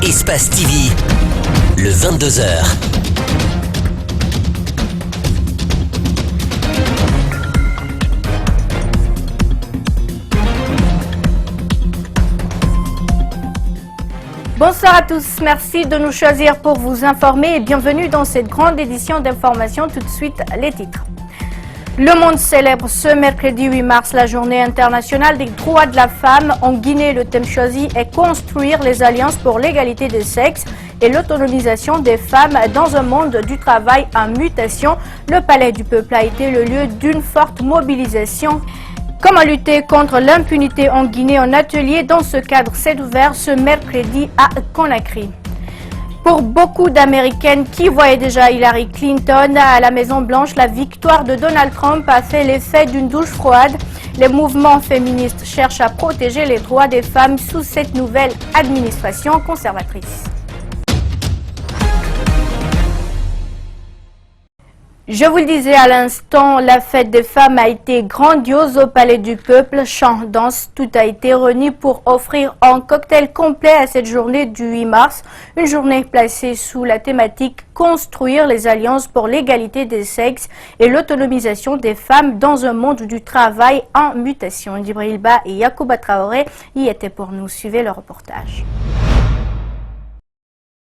Espace TV, le 22h. Bonsoir à tous, merci de nous choisir pour vous informer et bienvenue dans cette grande édition d'information. Tout de suite, les titres. Le monde célèbre ce mercredi 8 mars la journée internationale des droits de la femme. En Guinée, le thème choisi est construire les alliances pour l'égalité des sexes et l'autonomisation des femmes dans un monde du travail en mutation. Le Palais du Peuple a été le lieu d'une forte mobilisation. Comment lutter contre l'impunité en Guinée? Un atelier dans ce cadre s'est ouvert ce mercredi à Conakry. Pour beaucoup d'Américaines qui voyaient déjà Hillary Clinton à la Maison-Blanche, la victoire de Donald Trump a fait l'effet d'une douche froide. Les mouvements féministes cherchent à protéger les droits des femmes sous cette nouvelle administration conservatrice. Je vous le disais à l'instant, la fête des femmes a été grandiose au Palais du Peuple. Chants, danse, tout a été réuni pour offrir un cocktail complet à cette journée du 8 mars. Une journée placée sous la thématique « Construire les alliances pour l'égalité des sexes et l'autonomisation des femmes dans un monde du travail en mutation ». Djibril Ba et Yacouba Traoré y étaient pour nous. Suivez le reportage.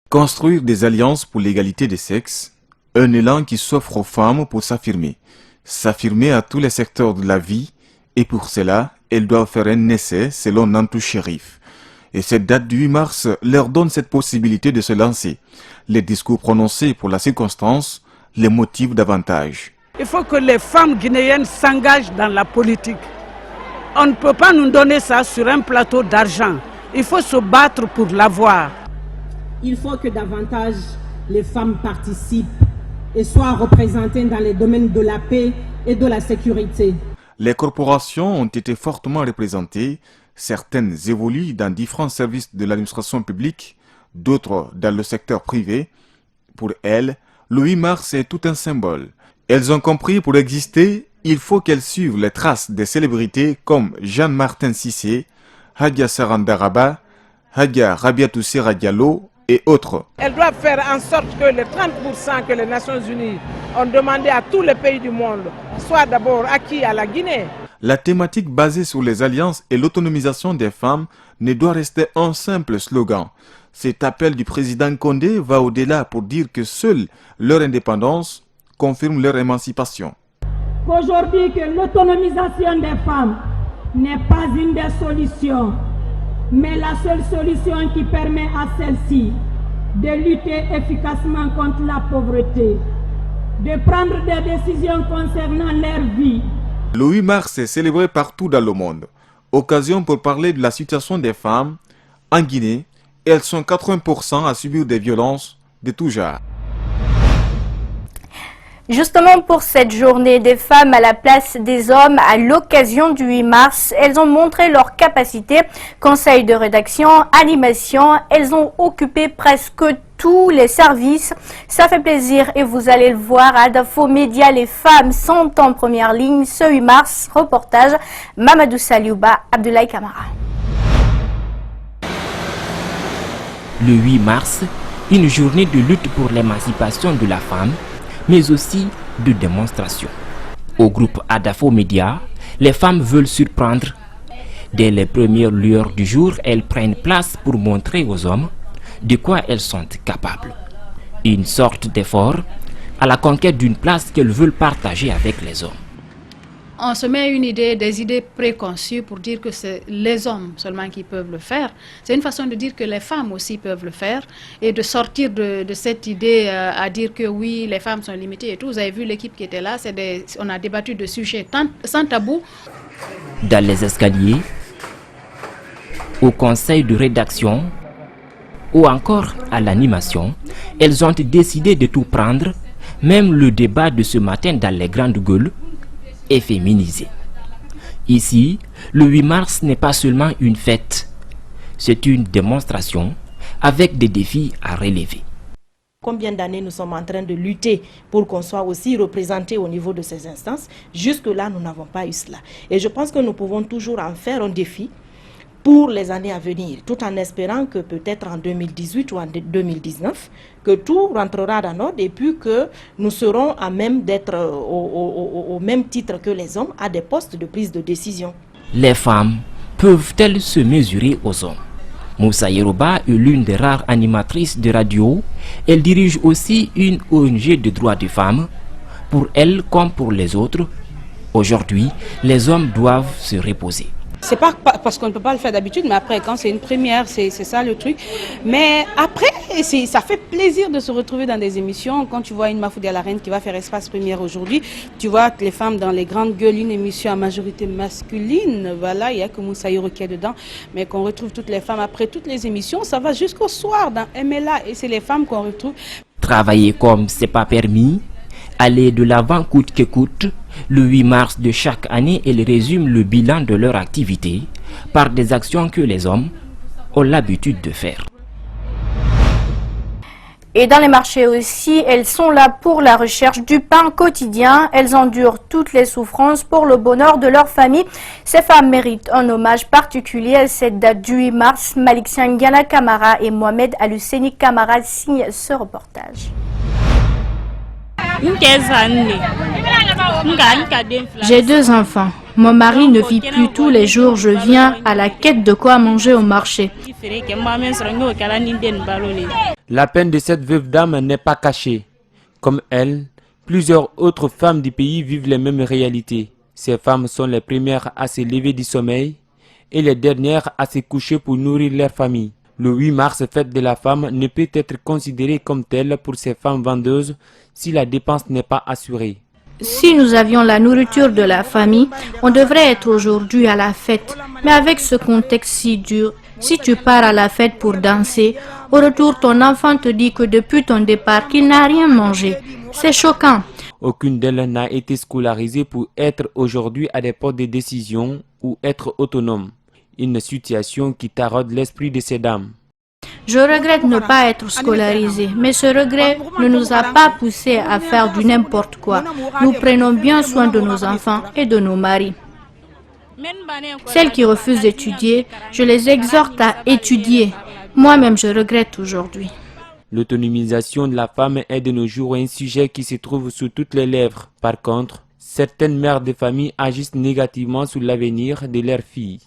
Construire des alliances pour l'égalité des sexes. Un élan qui s'offre aux femmes pour s'affirmer à tous les secteurs de la vie, et pour cela, elles doivent faire un essai selon Nantou Chérif. Et cette date du 8 mars leur donne cette possibilité de se lancer. Les discours prononcés pour la circonstance les motivent davantage. Il faut que les femmes guinéennes s'engagent dans la politique. On ne peut pas nous donner ça sur un plateau d'argent. Il faut se battre pour l'avoir. Il faut que davantage les femmes participent et soient représentées dans les domaines de la paix et de la sécurité. Les corporations ont été fortement représentées. Certaines évoluent dans différents services de l'administration publique, d'autres dans le secteur privé. Pour elles, le 8 mars est tout un symbole. Elles ont compris pour exister, il faut qu'elles suivent les traces des célébrités comme Jean-Martin Cissé, Hadia Sarandaraba, Hadia Rabiatou Sera Diallo, et autres. Elles doivent faire en sorte que les 30% que les Nations Unies ont demandé à tous les pays du monde soient d'abord acquis à la Guinée. La thématique basée sur les alliances et l'autonomisation des femmes ne doit rester un simple slogan. Cet appel du président Condé va au-delà pour dire que seule leur indépendance confirme leur émancipation. Aujourd'hui, que l'autonomisation des femmes n'est pas une des solutions, mais la seule solution qui permet à celle-ci de lutter efficacement contre la pauvreté, de prendre des décisions concernant leur vie. Le 8 mars est célébré partout dans le monde. Occasion pour parler de la situation des femmes. En Guinée, elles sont 80% à subir des violences de tout genre. Justement pour cette journée des femmes à la place des hommes, à l'occasion du 8 mars, elles ont montré leur capacité. Conseil de rédaction, animation, elles ont occupé presque tous les services. Ça fait plaisir et vous allez le voir, à Dafo Média, les femmes sont en première ligne ce 8 mars. Reportage Mamadou Saliouba, Abdoulaye Kamara. Le 8 mars, une journée de lutte pour l'émancipation de la femme, mais aussi de démonstration. Au groupe Adafo Média, les femmes veulent surprendre. Dès les premières lueurs du jour, elles prennent place pour montrer aux hommes de quoi elles sont capables. Une sorte d'effort à la conquête d'une place qu'elles veulent partager avec les hommes. On se met des idées préconçues pour dire que c'est les hommes seulement qui peuvent le faire. C'est une façon de dire que les femmes aussi peuvent le faire et de sortir de cette idée à dire que oui, les femmes sont limitées et tout. Vous avez vu l'équipe qui était là, on a débattu de sujets sans tabou. Dans les escaliers, au conseil de rédaction ou encore à l'animation, elles ont décidé de tout prendre, même le débat de ce matin dans les grandes gueules est féminisé. Ici, le 8 mars n'est pas seulement une fête, c'est une démonstration avec des défis à relever. Combien d'années nous sommes en train de lutter pour qu'on soit aussi représenté au niveau de ces instances. Jusque-là, nous n'avons pas eu cela. Et je pense que nous pouvons toujours en faire un défi pour les années à venir, tout en espérant que peut-être en 2018 ou en 2019, que tout rentrera dans l'ordre et puis que nous serons à même d'être au même titre que les hommes à des postes de prise de décision. Les femmes peuvent-elles se mesurer aux hommes? Moussa Yeroba est l'une des rares animatrices de radio. Elle dirige aussi une ONG de droits des femmes. Pour elle comme pour les autres, aujourd'hui, les hommes doivent se reposer. C'est pas parce qu'on ne peut pas le faire d'habitude, mais après, quand c'est une première, c'est ça le truc. Mais après, ça fait plaisir de se retrouver dans des émissions. Quand tu vois une Mafoudi à la Reine qui va faire Espace Première aujourd'hui, tu vois les femmes dans les grandes gueules, une émission à majorité masculine. Voilà, il n'y a que Moussa Yoro qui est dedans. Mais qu'on retrouve toutes les femmes après toutes les émissions, ça va jusqu'au soir dans MLA. Et c'est les femmes qu'on retrouve. Travailler comme c'est pas permis, aller de l'avant coûte que coûte. Le 8 mars de chaque année, elle résume le bilan de leur activité par des actions que les hommes ont l'habitude de faire. Et dans les marchés aussi, elles sont là pour la recherche du pain quotidien. Elles endurent toutes les souffrances pour le bonheur de leur famille. Ces femmes méritent un hommage particulier à cette date du 8 mars. Malik Sangiana Kamara et Mohamed Aluseni Kamara signent ce reportage. J'ai 2 enfants. Mon mari ne vit plus tous les jours. Je viens à la quête de quoi manger au marché. La peine de cette veuve dame n'est pas cachée. Comme elle, plusieurs autres femmes du pays vivent les mêmes réalités. Ces femmes sont les premières à se lever du sommeil et les dernières à se coucher pour nourrir leur famille. Le 8 mars, fête de la femme, ne peut être considérée comme telle pour ces femmes vendeuses si la dépense n'est pas assurée. Si nous avions la nourriture de la famille, on devrait être aujourd'hui à la fête. Mais avec ce contexte si dur, si tu pars à la fête pour danser, au retour ton enfant te dit que depuis ton départ qu'il n'a rien mangé. C'est choquant. Aucune d'elles n'a été scolarisée pour être aujourd'hui à des postes de décision ou être autonome. Une situation qui taraude l'esprit de ces dames. Je regrette ne pas être scolarisée, mais ce regret ne nous a pas poussés à faire du n'importe quoi. Nous prenons bien soin de nos enfants et de nos maris. Celles qui refusent d'étudier, je les exhorte à étudier. Moi-même, je regrette aujourd'hui. L'autonomisation de la femme est de nos jours un sujet qui se trouve sur toutes les lèvres. Par contre, certaines mères de famille agissent négativement sur l'avenir de leurs filles.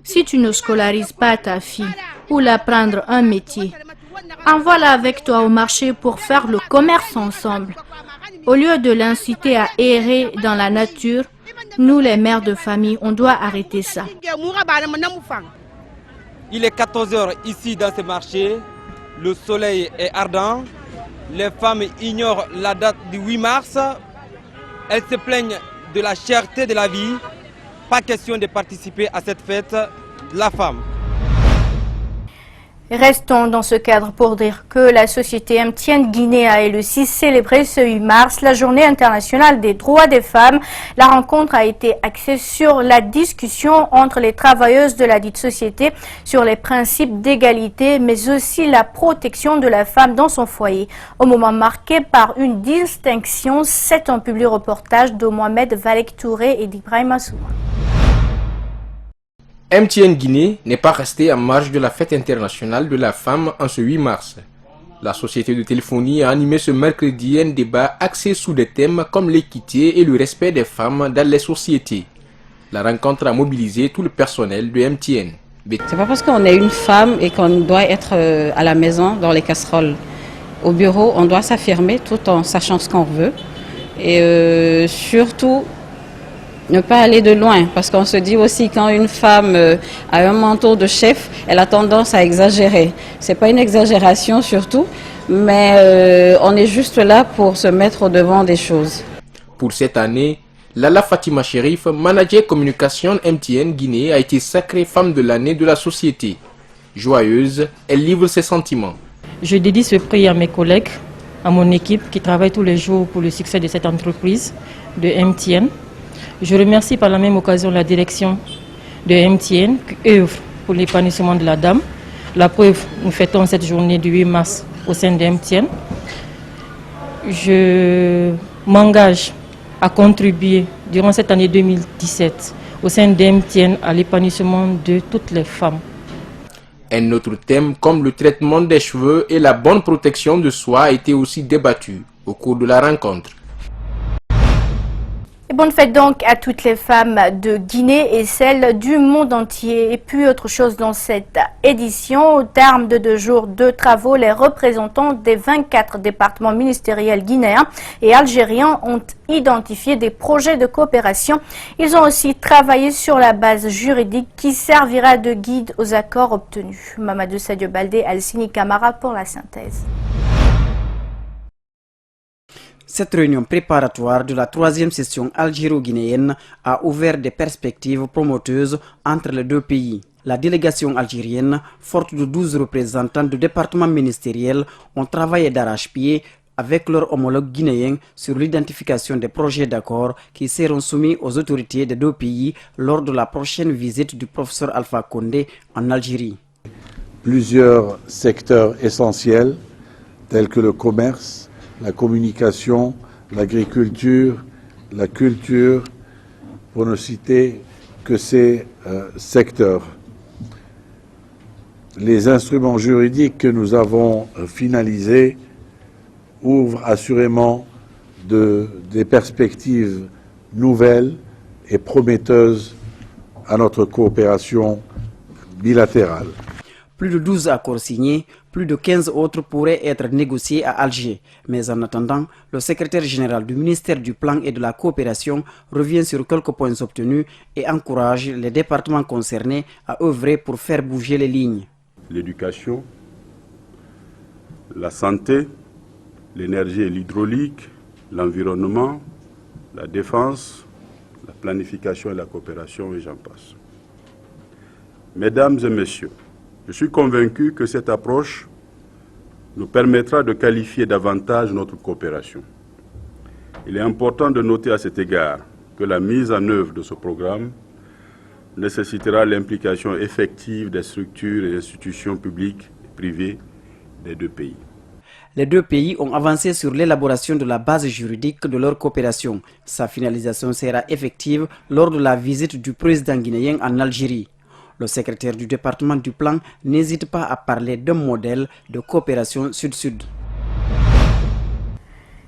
Si tu ne scolarises pas ta fille ou l'apprendre un métier, envoie-la avec toi au marché pour faire le commerce ensemble. Au lieu de l'inciter à errer dans la nature, nous les mères de famille, on doit arrêter ça. Il est 14 h ici dans ce marché, le soleil est ardent, les femmes ignorent la date du 8 mars, elles se plaignent de la cherté de la vie. Pas question de participer à cette fête de la femme. Restons dans ce cadre pour dire que la société MTN Guinée a elle aussi célébré ce 8 mars la journée internationale des droits des femmes. La rencontre a été axée sur la discussion entre les travailleuses de la dite société sur les principes d'égalité, mais aussi la protection de la femme dans son foyer. Au moment marqué par une distinction, c'est un public reportage de Mohamed Valek Touré et d'Ibrahim Souma. MTN Guinée n'est pas resté en marge de la fête internationale de la femme en ce 8 mars. La société de téléphonie a animé ce mercredi un débat axé sur des thèmes comme l'équité et le respect des femmes dans les sociétés. La rencontre a mobilisé tout le personnel de MTN. C'est pas parce qu'on est une femme et qu'on doit être à la maison dans les casseroles. Au bureau, on doit s'affirmer tout en sachant ce qu'on veut. Et surtout, ne pas aller de loin, parce qu'on se dit aussi quand une femme a un manteau de chef, elle a tendance à exagérer. C'est pas une exagération surtout, mais on est juste là pour se mettre au devant des choses. Pour cette année, Lala Fatima Chérif, manager communication MTN Guinée, a été sacrée femme de l'année de la société. Joyeuse, elle livre ses sentiments. Je dédie ce prix à mes collègues, à mon équipe qui travaille tous les jours pour le succès de cette entreprise de MTN. Je remercie par la même occasion la direction de MTN qui œuvre pour l'épanouissement de la dame. La preuve, nous fêtons cette journée du 8 mars au sein de MTN. Je m'engage à contribuer durant cette année 2017 au sein d'MTN à l'épanouissement de toutes les femmes. Un autre thème comme le traitement des cheveux et la bonne protection de soi a été aussi débattu au cours de la rencontre. Et bonne fête donc à toutes les femmes de Guinée et celles du monde entier. Et puis autre chose dans cette édition, au terme de 2 jours de travaux, les représentants des 24 départements ministériels guinéens et algériens ont identifié des projets de coopération. Ils ont aussi travaillé sur la base juridique qui servira de guide aux accords obtenus. Mamadou Sadio Baldé, Alcini Camara pour la synthèse. Cette réunion préparatoire de la 3e session algéro-guinéenne a ouvert des perspectives promoteuses entre les deux pays. La délégation algérienne, forte de 12 représentants de départements ministériels, ont travaillé d'arrache-pied avec leurs homologues guinéens sur l'identification des projets d'accord qui seront soumis aux autorités des deux pays lors de la prochaine visite du professeur Alpha Condé en Algérie. Plusieurs secteurs essentiels tels que le commerce, la communication, l'agriculture, la culture, pour ne citer que ces secteurs. Les instruments juridiques que nous avons finalisés ouvrent assurément des perspectives nouvelles et prometteuses à notre coopération bilatérale. Plus de 12 accords signés, plus de 15 autres pourraient être négociés à Alger. Mais en attendant, le secrétaire général du ministère du Plan et de la Coopération revient sur quelques points obtenus et encourage les départements concernés à œuvrer pour faire bouger les lignes. L'éducation, la santé, l'énergie et l'hydraulique, l'environnement, la défense, la planification et la coopération, et j'en passe. Mesdames et messieurs, je suis convaincu que cette approche nous permettra de qualifier davantage notre coopération. Il est important de noter à cet égard que la mise en œuvre de ce programme nécessitera l'implication effective des structures et institutions publiques et privées des deux pays. Les deux pays ont avancé sur l'élaboration de la base juridique de leur coopération. Sa finalisation sera effective lors de la visite du président guinéen en Algérie. Le secrétaire du département du plan n'hésite pas à parler d'un modèle de coopération sud-sud.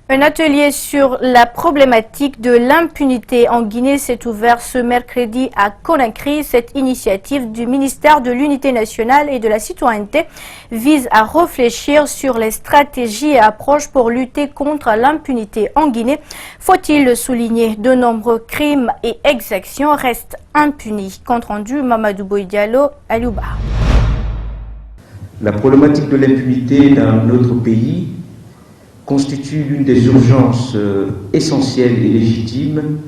Un atelier sur la problématique de l'impunité en Guinée s'est ouvert ce mercredi à Conakry. Cette initiative du ministère de l'Unité nationale et de la citoyenneté vise à réfléchir sur les stratégies et approches pour lutter contre l'impunité en Guinée. Faut-il le souligner, de nombreux crimes et exactions restent impunis. Compte rendu Mamadou Boy-Diallo, Alouba. La problématique de l'impunité dans notre pays constitue l'une des urgences essentielles et légitimes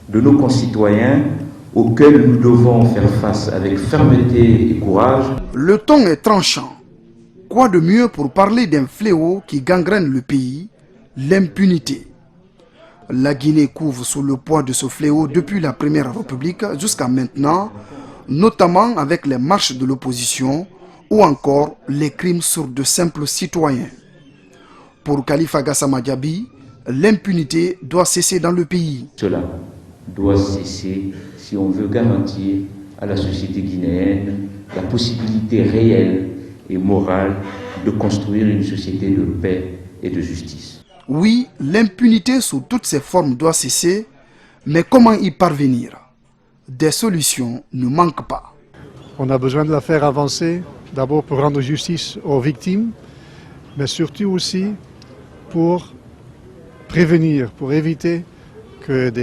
de nos concitoyens auxquelles nous devons faire face avec fermeté et courage. Le ton est tranchant. Quoi de mieux pour parler d'un fléau qui gangrène le pays, l'impunité. La Guinée couvre sous le poids de ce fléau depuis la Première République jusqu'à maintenant, notamment avec les marches de l'opposition ou encore les crimes sur de simples citoyens. Pour Khalifa Gassama Diaby, l'impunité doit cesser dans le pays. Cela doit cesser si on veut garantir à la société guinéenne la possibilité réelle et morale de construire une société de paix et de justice. Oui, l'impunité sous toutes ses formes doit cesser, mais comment y parvenir? Des solutions ne manquent pas. On a besoin de la faire avancer, d'abord pour rendre justice aux victimes, mais surtout aussi pour prévenir, pour éviter qu'il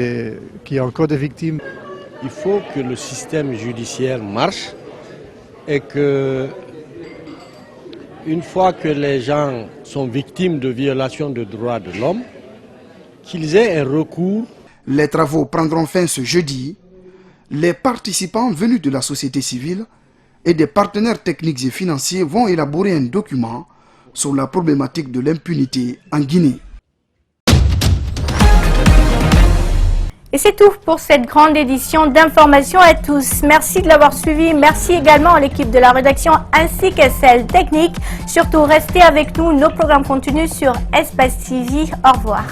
y ait encore des victimes. Il faut que le système judiciaire marche et que, une fois que les gens sont victimes de violations de droits de l'homme, qu'ils aient un recours. Les travaux prendront fin ce jeudi. Les participants venus de la société civile et des partenaires techniques et financiers vont élaborer un document sur la problématique de l'impunité en Guinée. Et c'est tout pour cette grande édition d'Information à tous. Merci de l'avoir suivi. Merci également à l'équipe de la rédaction ainsi qu'à celle technique. Surtout, restez avec nous. Nos programmes continuent sur Espace TV. Au revoir.